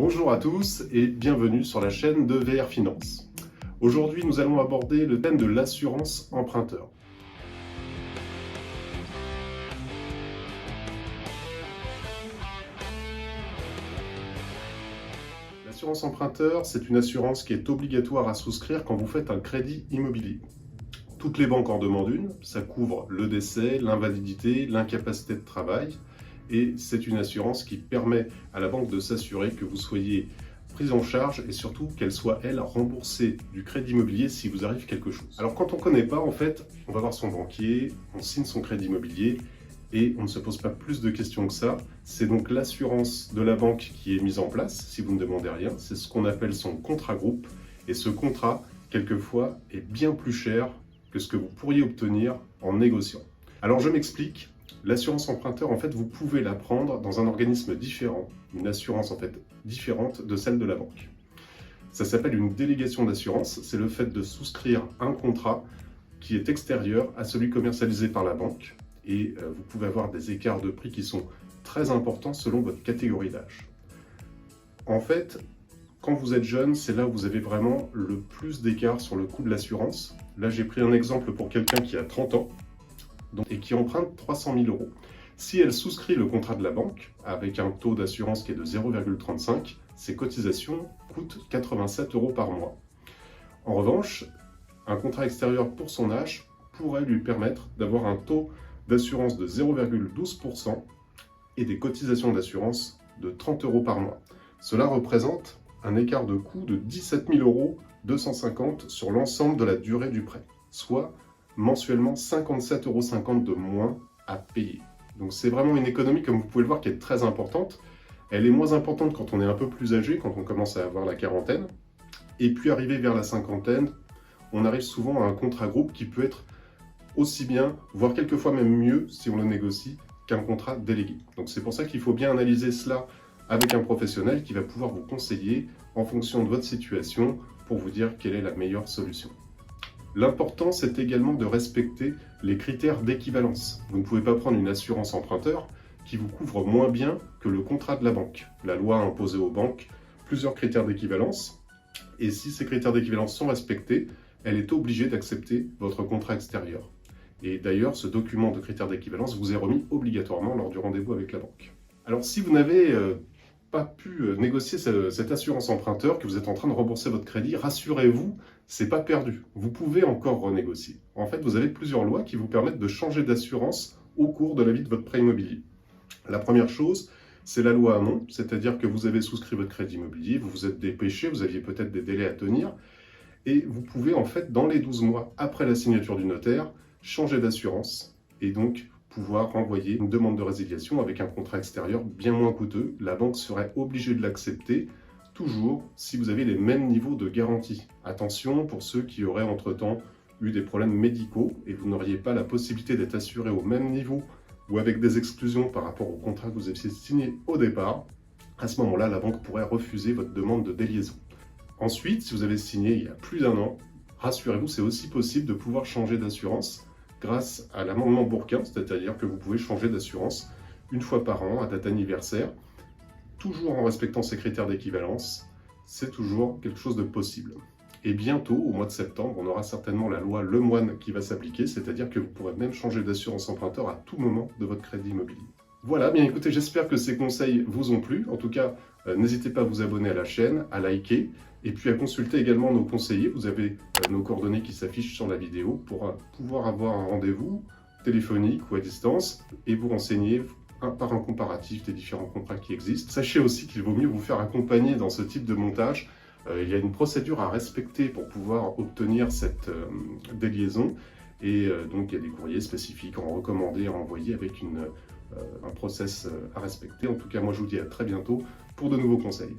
Bonjour à tous et bienvenue sur la chaîne de VR Finance. Aujourd'hui, nous allons aborder le thème de l'assurance emprunteur. L'assurance emprunteur, c'est une assurance qui est obligatoire à souscrire quand vous faites un crédit immobilier. Toutes les banques en demandent une, ça couvre le décès, l'invalidité, l'incapacité de travail, et c'est une assurance qui permet à la banque de s'assurer que vous soyez prise en charge et surtout qu'elle soit, elle, remboursée du crédit immobilier si vous arrive quelque chose. Alors quand on ne connaît pas, en fait, on va voir son banquier, on signe son crédit immobilier et on ne se pose pas plus de questions que ça. C'est donc l'assurance de la banque qui est mise en place, si vous ne demandez rien. C'est ce qu'on appelle son contrat groupe. Et ce contrat, quelquefois, est bien plus cher que ce que vous pourriez obtenir en négociant. Alors je m'explique. L'assurance emprunteur, en fait, vous pouvez la prendre dans un organisme différent, une assurance en fait différente de celle de la banque. Ça s'appelle une délégation d'assurance, c'est le fait de souscrire un contrat qui est extérieur à celui commercialisé par la banque et vous pouvez avoir des écarts de prix qui sont très importants selon votre catégorie d'âge. En fait, quand vous êtes jeune, c'est là où vous avez vraiment le plus d'écart sur le coût de l'assurance. Là, j'ai pris un exemple pour quelqu'un qui a 30 ans. Et qui emprunte 300 000 euros. Si elle souscrit le contrat de la banque, avec un taux d'assurance qui est de 0,35, ses cotisations coûtent 87 euros par mois. En revanche, un contrat extérieur pour son âge pourrait lui permettre d'avoir un taux d'assurance de 0,12% et des cotisations d'assurance de 30 euros par mois. Cela représente un écart de coût de 17 250 € sur l'ensemble de la durée du prêt, soit mensuellement 57,50 € de moins à payer. Donc c'est vraiment une économie, comme vous pouvez le voir, qui est très importante. Elle est moins importante quand on est un peu plus âgé, quand on commence à avoir la quarantaine. Et puis arrivé vers la cinquantaine, on arrive souvent à un contrat groupe qui peut être aussi bien, voire quelquefois même mieux, si on le négocie, qu'un contrat délégué. Donc c'est pour ça qu'il faut bien analyser cela avec un professionnel qui va pouvoir vous conseiller en fonction de votre situation pour vous dire quelle est la meilleure solution. L'important, c'est également de respecter les critères d'équivalence. Vous ne pouvez pas prendre une assurance emprunteur qui vous couvre moins bien que le contrat de la banque. La loi a imposé aux banques plusieurs critères d'équivalence, et si ces critères d'équivalence sont respectés, elle est obligée d'accepter votre contrat extérieur. Et d'ailleurs, ce document de critères d'équivalence vous est remis obligatoirement lors du rendez-vous avec la banque. Alors si vous n'avez pas pu négocier cette assurance emprunteur, que vous êtes en train de rembourser votre crédit, rassurez-vous, c'est pas perdu. Vous pouvez encore renégocier. En fait, vous avez plusieurs lois qui vous permettent de changer d'assurance au cours de la vie de votre prêt immobilier. La première chose, c'est la loi Hamon, c'est-à-dire que vous avez souscrit votre crédit immobilier, vous vous êtes dépêché, vous aviez peut-être des délais à tenir, et vous pouvez en fait, dans les 12 mois après la signature du notaire, changer d'assurance, et donc pouvoir renvoyer une demande de résiliation avec un contrat extérieur bien moins coûteux. La banque serait obligée de l'accepter, toujours si vous avez les mêmes niveaux de garantie. Attention pour ceux qui auraient entre-temps eu des problèmes médicaux et vous n'auriez pas la possibilité d'être assuré au même niveau ou avec des exclusions par rapport au contrat que vous aviez signé au départ. À ce moment-là, la banque pourrait refuser votre demande de déliaison. Ensuite, si vous avez signé il y a plus d'1 an, rassurez-vous, c'est aussi possible de pouvoir changer d'assurance grâce à l'amendement Bourquin, c'est-à-dire que vous pouvez changer d'assurance une fois par an à date anniversaire, toujours en respectant ces critères d'équivalence. C'est toujours quelque chose de possible. Et bientôt, au mois de septembre, on aura certainement la loi Lemoine qui va s'appliquer, c'est-à-dire que vous pourrez même changer d'assurance emprunteur à tout moment de votre crédit immobilier. Voilà, bien écoutez, j'espère que ces conseils vous ont plu. En tout cas, n'hésitez pas à vous abonner à la chaîne, à liker, et puis à consulter également nos conseillers. Vous avez nos coordonnées qui s'affichent sur la vidéo pour pouvoir avoir un rendez-vous téléphonique ou à distance et vous renseigner par un comparatif des différents contrats qui existent. Sachez aussi qu'il vaut mieux vous faire accompagner dans ce type de montage. Il y a une procédure à respecter pour pouvoir obtenir cette déliaison et donc il y a des courriers spécifiques en recommandé à envoyer avec un process à respecter. En tout cas, moi je vous dis à très bientôt pour de nouveaux conseils.